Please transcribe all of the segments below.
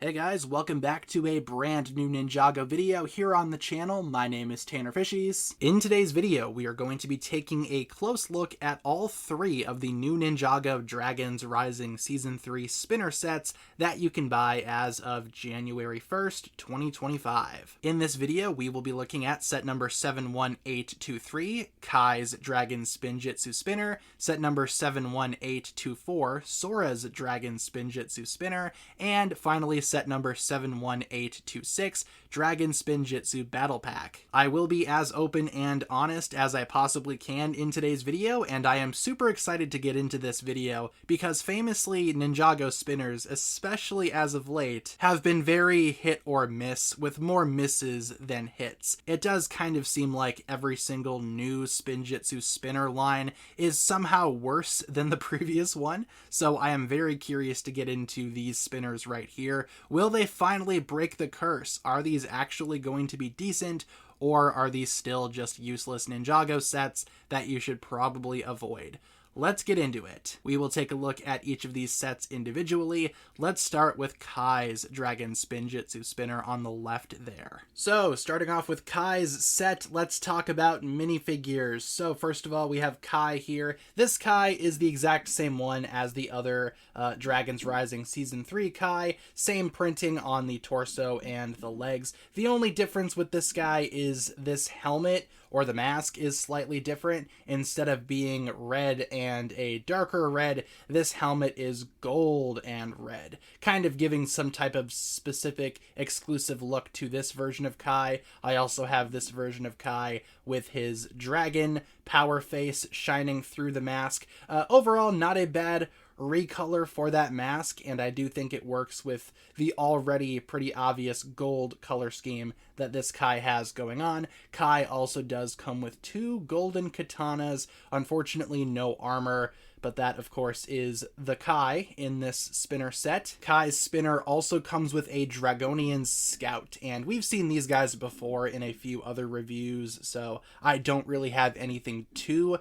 Hey guys, welcome back to a brand new Ninjago video here on the channel. My name is TannerFishies. In today's video, we are going to be taking a close look at all three of the new Ninjago Dragons Rising Season 3 spinner sets that you can buy as of January 1st, 2025. In this video, we will be looking at set number 71823, Kai's Dragon Spinjitzu Spinner, set number 71824, Sora's Dragon Spinjitzu Spinner, and finally set number 71826, Dragon Spinjitzu Battle Pack. I will be as open and honest as I possibly can in today's video, and I am super excited to get into this video because famously Ninjago spinners, especially as of late, have been very hit or miss, with more misses than hits. It does kind of seem like every single new Spinjitzu spinner line is somehow worse than the previous one, so I am very curious to get into these spinners right here. Will they finally break the curse? Are these actually going to be decent, or are these still just useless Ninjago sets that you should probably avoid? Let's get into it. We will take a look at each of these sets individually. Let's start with Kai's Dragon Spinjitzu Spinner on the left there. So, starting off with Kai's set, let's talk about minifigures. So, first of all, we have Kai here. This Kai is the exact same one as the other Dragons Rising Season 3 Kai. Same printing on the torso and the legs. The only difference with this guy is this helmet, or the mask, is slightly different. Instead of being red and a darker red, this helmet is gold and red, kind of giving some type of specific exclusive look to this version of Kai. I also have this version of Kai with his dragon power face shining through the mask. Overall, not a bad recolor for that mask, and I do think it works with the already pretty obvious gold color scheme that this Kai has going on. Kai also does come with two golden katanas, unfortunately no armor, but that of course is the Kai in this spinner set. Kai's spinner also comes with a Dragonian Scout, and we've seen these guys before in a few other reviews, so I don't really have anything too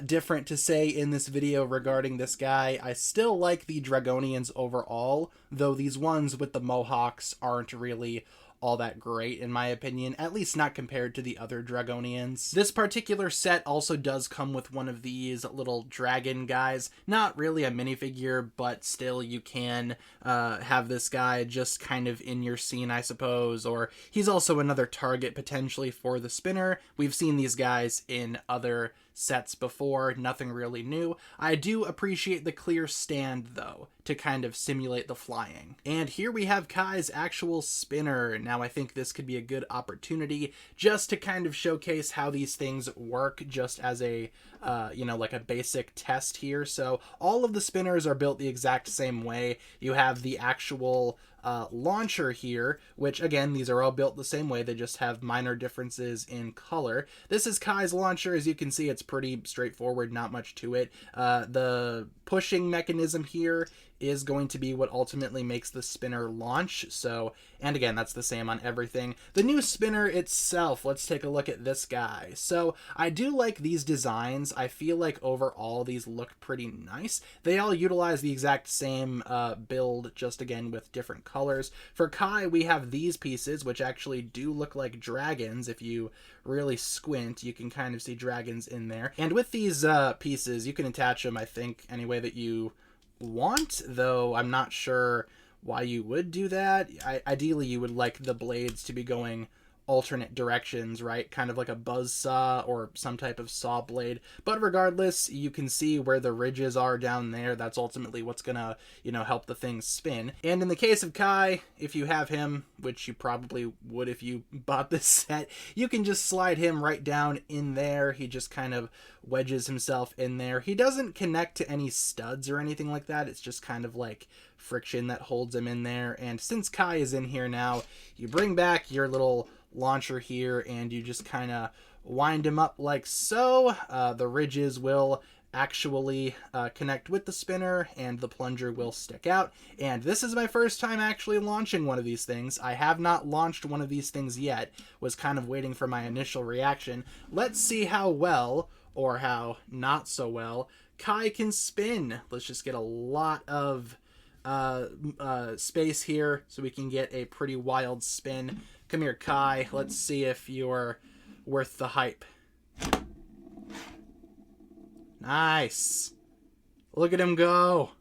different to say in this video regarding this guy. I still like the Dragonians overall, though these ones with the mohawks aren't really all that great in my opinion, at least not compared to the other Dragonians. This particular set also does come with one of these little dragon guys. Not really a minifigure, but still you can have this guy just kind of in your scene, I suppose, or he's also another target potentially for the spinner. We've seen these guys in other sets before, nothing really new. I do appreciate the clear stand though, to kind of simulate the flying. And here we have Kai's actual spinner. Now I think this could be a good opportunity just to kind of showcase how these things work, just as a like a basic test here. So all of the spinners are built the exact same way. You have the actual launcher here, which again, these are all built the same way, they just have minor differences in color. This is Kai's launcher. As you can see, it's pretty straightforward, not much to it. The pushing mechanism here is going to be what ultimately makes the spinner launch. So, and again, that's the same on everything. The new spinner itself, let's take a look at this guy. So I do like these designs. I feel like overall these look pretty nice. They all utilize the exact same build, just again with different colors. For Kai, we have these pieces, which actually do look like dragons. If you really squint, you can kind of see dragons in there. And with these pieces, you can attach them, I think, any way that you want, though I'm not sure why you would do that. Ideally, you would like the blades to be going alternate directions, right? Kind of like a buzz saw or some type of saw blade. But regardless, you can see where the ridges are down there. That's ultimately what's gonna, help the thing spin. And in the case of Kai, if you have him, which you probably would if you bought this set, you can just slide him right down in there. He just kind of wedges himself in there. He doesn't connect to any studs or anything like that. It's just kind of like friction that holds him in there. And since Kai is in here now, you bring back your little launcher here and you just kind of wind him up like so. The ridges will actually connect with the spinner and the plunger will stick out. And this is my first time actually launching one of these things. I have not launched one of these things yet. Was kind of waiting for my initial reaction. Let's see how well, or how not so well, Kai can spin. Let's just get a lot of space here so we can get a pretty wild spin. Come here, Kai. Let's see if you're worth the hype. Nice. Look at him go.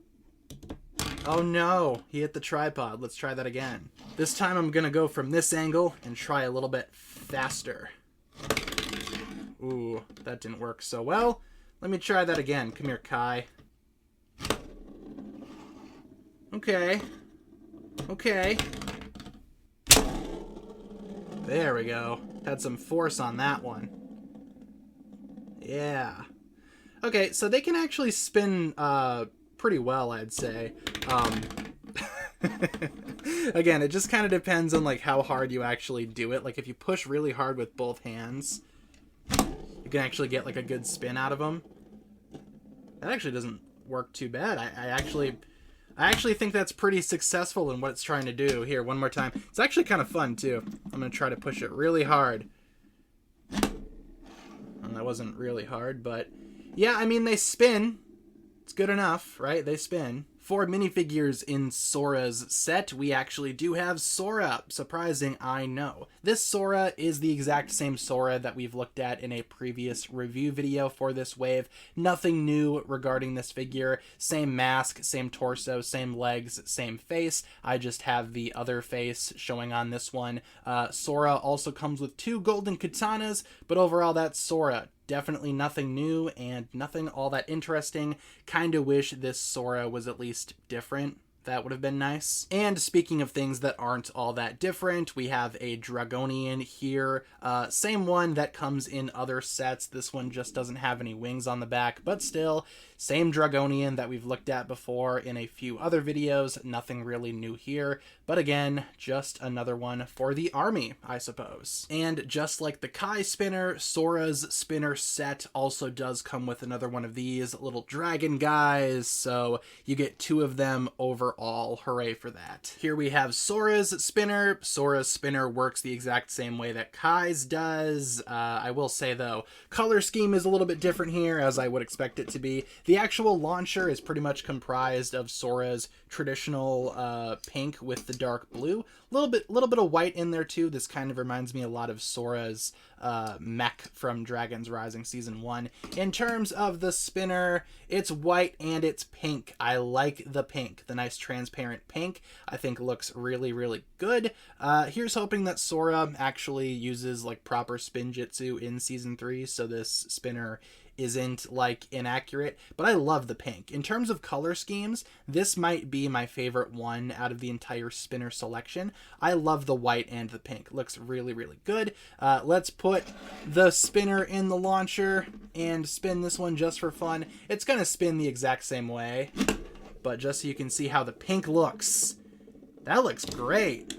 Oh no, he hit the tripod. Let's try that again. This time I'm gonna go from this angle and try a little bit faster. Ooh, that didn't work so well. Let me try that again. Come here, Kai. Okay. Okay. There we go. Had some force on that one. Yeah. Okay, so they can actually spin pretty well, I'd say. Again, it just kind of depends on like how hard you actually do it. Like if you push really hard with both hands, you can actually get like a good spin out of them. That actually doesn't work too bad. I actually think that's pretty successful in what it's trying to do. Here, one more time. It's actually kind of fun too. I'm gonna try to push it really hard. And that wasn't really hard, but yeah, I mean, they spin. It's good enough, right? They spin. For minifigures in Sora's set, we actually do have Sora. Surprising, I know. This Sora is the exact same Sora that we've looked at in a previous review video for this wave. Nothing new regarding this figure. Same mask, same torso, same legs, same face. I just have the other face showing on this one. Sora also comes with 2 golden katanas, but overall that's Sora. Definitely nothing new and nothing all that interesting. Kinda wish this Sora was at least different. That would have been nice. And speaking of things that aren't all that different, we have a Dragonian here. Same one that comes in other sets. This one just doesn't have any wings on the back, but still, same Dragonian that we've looked at before in a few other videos. Nothing really new here, but again, just another one for the army, I suppose. And just like the Kai spinner, Sora's spinner set also does come with another one of these little dragon guys, so you get 2 of them overall. Hooray for that. Here we have Sora's spinner. Sora's spinner works the exact same way that Kai's does. I will say though, color scheme is a little bit different here, as I would expect it to be. The actual launcher is pretty much comprised of Sora's traditional pink with the dark blue. Little bit of white in there too. This kind of reminds me a lot of Sora's mech from Dragon's Rising Season 1. In terms of the spinner, it's white and it's pink. I like the pink. The nice transparent pink, I think looks really, really good. Here's hoping that Sora actually uses like proper Spinjitzu in Season 3, so this spinner isn't like inaccurate, but I love the pink. In terms of color schemes, this might be my favorite one out of the entire spinner selection. I love the white and the pink. Looks really, really good. Let's put the spinner in the launcher and spin this one just for fun. It's gonna spin the exact same way, but just so you can see how the pink looks. That looks great.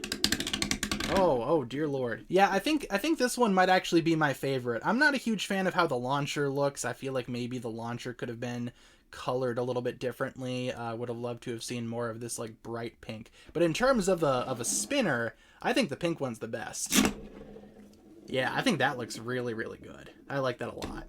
Oh dear lord. Yeah, I think this one might actually be my favorite. I'm not a huge fan of how the launcher looks. I feel like maybe the launcher could have been colored a little bit differently. Would have loved to have seen more of this like bright pink. But in terms of a spinner, I think the pink one's the best. Yeah, I think that looks really, really good. I like that a lot.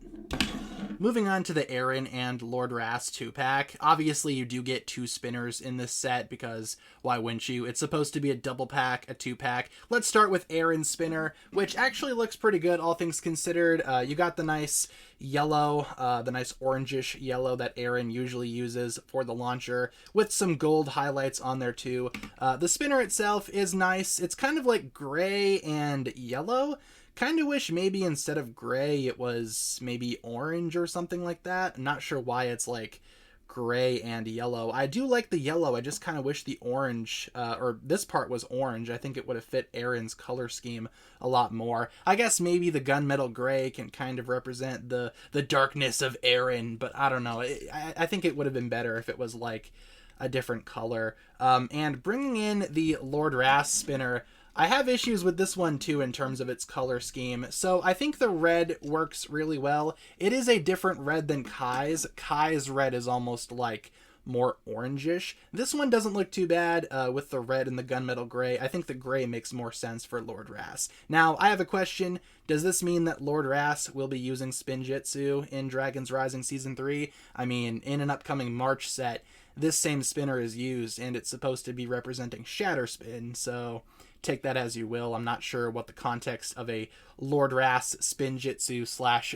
Moving on to the Aaron and Lord Ras 2-pack. Obviously, you do get 2 spinners in this set because why wouldn't you? It's supposed to be a double pack, a 2-pack. Let's start with Aaron's spinner, which actually looks pretty good, all things considered. You got the nice yellow, the nice orangish yellow that Aaron usually uses for the launcher, with some gold highlights on there too. The spinner itself is nice. It's kind of like gray and yellow. Kind of wish maybe instead of gray it was maybe orange or something like that. I'm not sure why it's like gray and yellow. I do like the yellow. I just kind of wish the orange, or this part was orange. I think it would have fit Aaron's color scheme a lot more. I guess maybe the gunmetal gray can kind of represent the darkness of Aaron, but I don't know. I think it would have been better if it was like a different color. And bringing in the Lord Ras spinner, I have issues with this one too in terms of its color scheme. So I think the red works really well. It is a different red than Kai's. Kai's red is almost like more orangish. This one doesn't look too bad with the red and the gunmetal gray. I think the gray makes more sense for Lord Ras. Now, I have a question. Does this mean that Lord Ras will be using Spinjitzu in Dragon's Rising Season 3? I mean, in an upcoming March set, this same spinner is used, and it's supposed to be representing Shatter Spin, so take that as you will. I'm not sure what the context of a Lord Ras Spinjitzu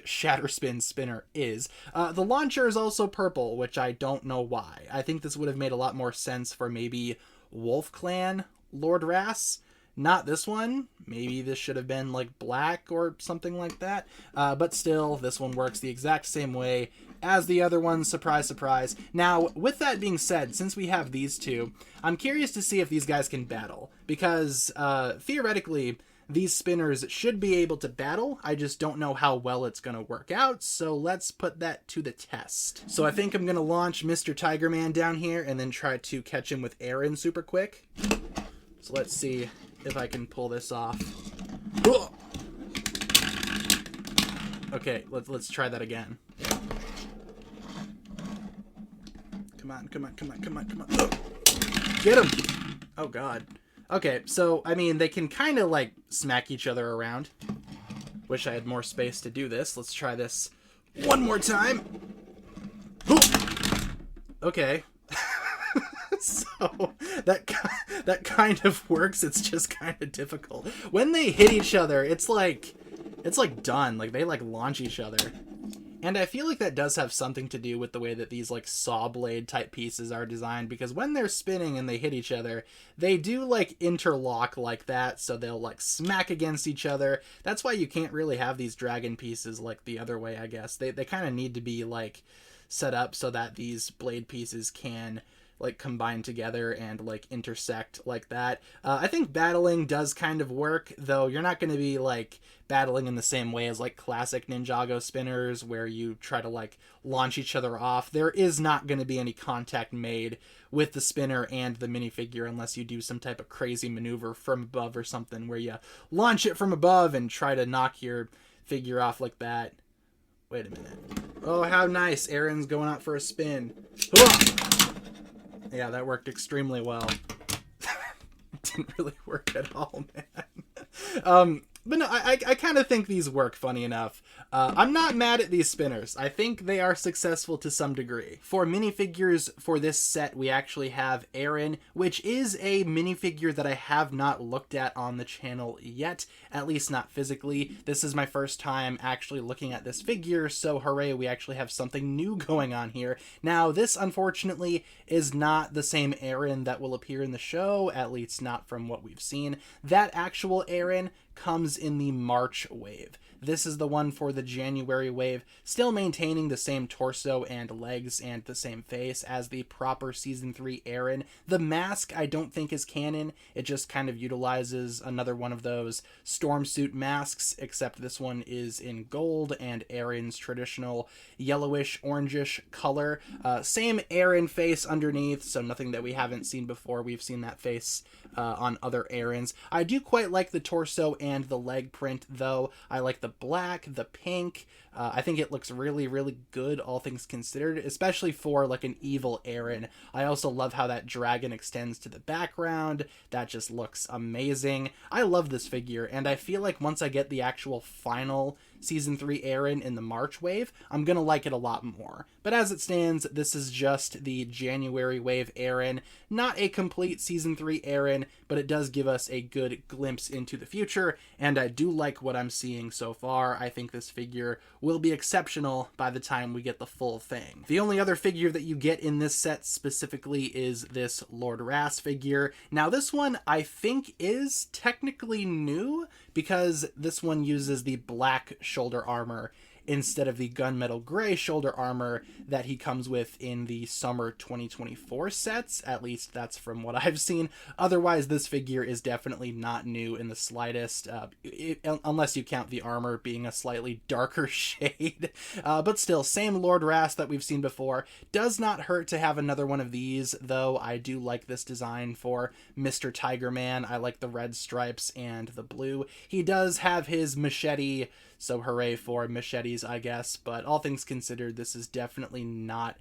/ Shatter Spin spinner is. The launcher is also purple, which I don't know why. I think this would have made a lot more sense for maybe Wolf Clan Lord Ras. Not this one. Maybe this should have been like black or something like that. But still, this one works the exact same way as the other one. Surprise, surprise. Now, with that being said, since we have these two, I'm curious to see if these guys can battle. Because, theoretically, these spinners should be able to battle. I just don't know how well it's going to work out. So let's put that to the test. So I think I'm going to launch Mr. Tiger Man down here and then try to catch him with Aaron super quick. So let's see if I can pull this off. Okay, let's try that again. Come on, come on, come on, come on, come on. Oh, get him! Oh, God. Okay, so, I mean, they can kind of, like, smack each other around. Wish I had more space to do this. Let's try this one more time. Okay. So that kind of works. It's just kind of difficult. When they hit each other, it's like done. Like, they, like, launch each other. And I feel like that does have something to do with the way that these, like, saw blade type pieces are designed, because when they're spinning and they hit each other, they do, like, interlock like that, so they'll, like, smack against each other. That's why you can't really have these dragon pieces, like, the other way, I guess. They kind of need to be, like, set up so that these blade pieces can, like, combine together and, like, intersect like that. I think battling does kind of work, though you're not going to be, like, battling in the same way as, like, classic Ninjago spinners where you try to, like, launch each other off. There is not going to be any contact made with the spinner and the minifigure unless you do some type of crazy maneuver from above or something where you launch it from above and try to knock your figure off like that. Wait a minute. Oh, how nice. Aaron's going out for a spin. Yeah, that worked extremely well. Didn't really work at all, man. But no, I kind of think these work funny enough. I'm not mad at these spinners. I think they are successful to some degree. For minifigures for this set, we actually have Aaron, which is a minifigure that I have not looked at on the channel yet, at least not physically. This is my first time actually looking at this figure, so hooray, we actually have something new going on here. Now, this unfortunately is not the same Aaron that will appear in the show, at least not from what we've seen. That actual Aaron comes in the March wave. This is the one for the January wave, still maintaining the same torso and legs and the same face as the proper Season 3 Aaron. The mask I don't think is canon. It just kind of utilizes another one of those storm suit masks, except this one is in gold and Aaron's traditional yellowish, orangish color. Same Aaron face underneath, so nothing that we haven't seen before. We've seen that face on other Aarons. I do quite like the torso and the leg print, though. I like the black, the pink. I think it looks really, really good, all things considered, especially for, like, an evil Aaron. I also love how that dragon extends to the background. That just looks amazing. I love this figure, and I feel like once I get the actual final Season 3 Aaron in the March wave, I'm gonna like it a lot more. But as it stands, this is just the January wave Aaron. Not a complete Season 3 Aaron, but it does give us a good glimpse into the future, and I do like what I'm seeing so far. I think this figure will be exceptional by the time we get the full thing. The only other figure that you get in this set specifically is this Lord Ras figure. Now, this one I think is technically new, because this one uses the black shoulder armor instead of the gunmetal gray shoulder armor that he comes with in the summer 2024 sets. At least that's from what I've seen. Otherwise, this figure is definitely not new in the slightest, unless you count the armor being a slightly darker shade. But still, same Lord Ras that we've seen before. Does not hurt to have another one of these, though. I do like this design for Mr. Tiger Man. I like the red stripes and the blue. He does have his machete, so hooray for machetes, I guess. But all things considered, this is definitely not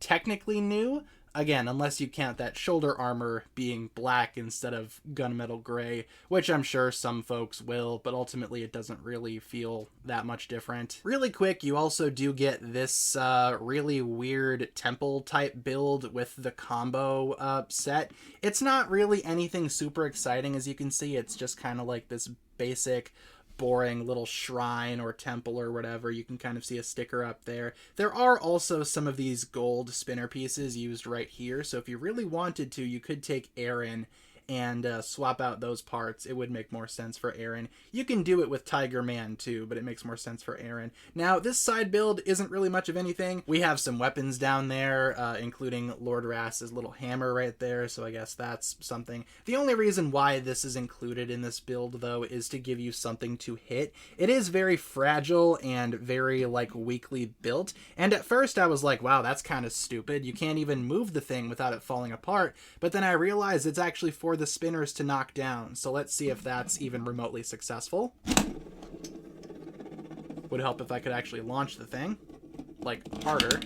technically new. Again, unless you count that shoulder armor being black instead of gunmetal gray, which I'm sure some folks will, but ultimately it doesn't really feel that much different. Really quick, you also do get this really weird temple type build with the combo set. It's not really anything super exciting, as you can see. It's just kind of like this basic boring little shrine or temple or whatever. You can kind of see a sticker up there. There are also some of these gold spinner pieces used right here, so if you really wanted to, you could take Aaron and swap out those parts. It would make more sense for Aaron. You can do it with Tiger Man too, but it makes more sense for Aaron. Now, this side build isn't really much of anything. We have some weapons down there, including Lord Rass's little hammer right there, so I guess that's something. The only reason why this is included in this build, though, is to give you something to hit. It is very fragile and very, like, weakly built, and at first I was like, wow, that's kind of stupid. You can't even move the thing without it falling apart, but then I realized it's actually for the spinners to knock down, so let's see if that's even remotely successful. Would help if I could actually launch the thing, like, harder.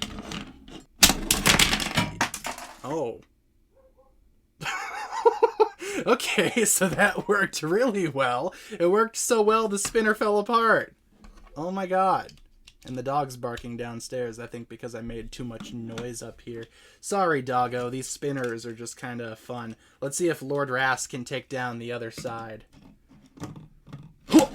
Oh. Okay, so that worked really well. It worked so well the spinner fell apart. Oh my god. And the dog's barking downstairs, I think because I made too much noise up here. Sorry, doggo, these spinners are just kind of fun. Let's see if Lord Rass can take down the other side. Oh,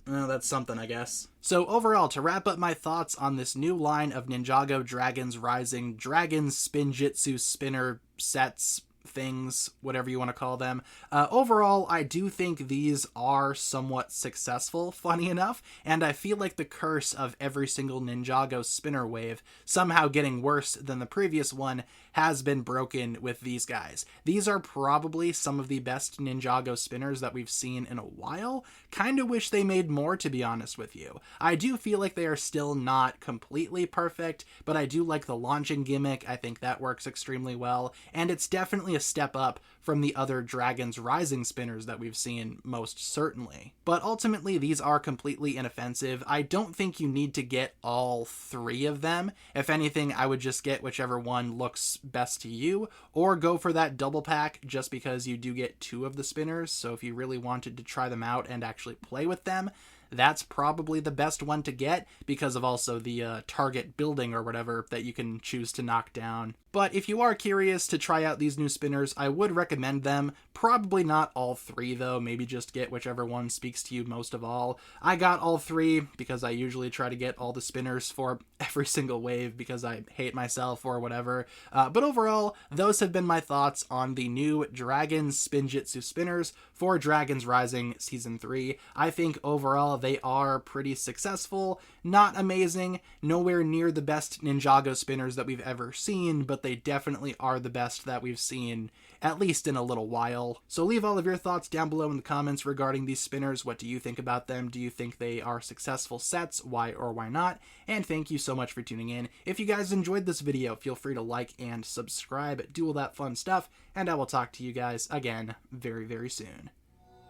that's something, I guess. So overall, to wrap up my thoughts on this new line of Ninjago Dragons Rising Dragon Spinjitzu spinner sets, things, whatever you want to call them. Overall, I do think these are somewhat successful, funny enough, and I feel like the curse of every single Ninjago spinner wave somehow getting worse than the previous one has been broken with these guys. These are probably some of the best Ninjago spinners that we've seen in a while. Kind of wish they made more, to be honest with you. I do feel like they are still not completely perfect, but I do like the launching gimmick. I think that works extremely well, and it's definitely a step up from the other Dragons Rising spinners that we've seen, most certainly. But ultimately, these are completely inoffensive. I don't think you need to get all three of them. If anything, I would just get whichever one looks best to you, or go for that double pack just because you do get two of the spinners. So if you really wanted to try them out and actually play with them, that's probably the best one to get because of also the target building or whatever that you can choose to knock down. But if you are curious to try out these new spinners, I would recommend them. Probably not all three though, maybe just get whichever one speaks to you most of all. I got all three because I usually try to get all the spinners for every single wave because I hate myself or whatever. But overall, those have been my thoughts on the new Dragon Spinjitzu spinners for Dragons Rising Season 3. I think overall they are pretty successful, not amazing, nowhere near the best Ninjago spinners that we've ever seen, but they definitely are the best that we've seen, at least in a little while. So leave all of your thoughts down below in the comments regarding these spinners. What do you think about them? Do you think they are successful sets? Why or why not? And thank you so much for tuning in. If you guys enjoyed this video, feel free to like and subscribe, do all that fun stuff, and I will talk to you guys again very, very soon.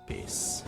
Peace.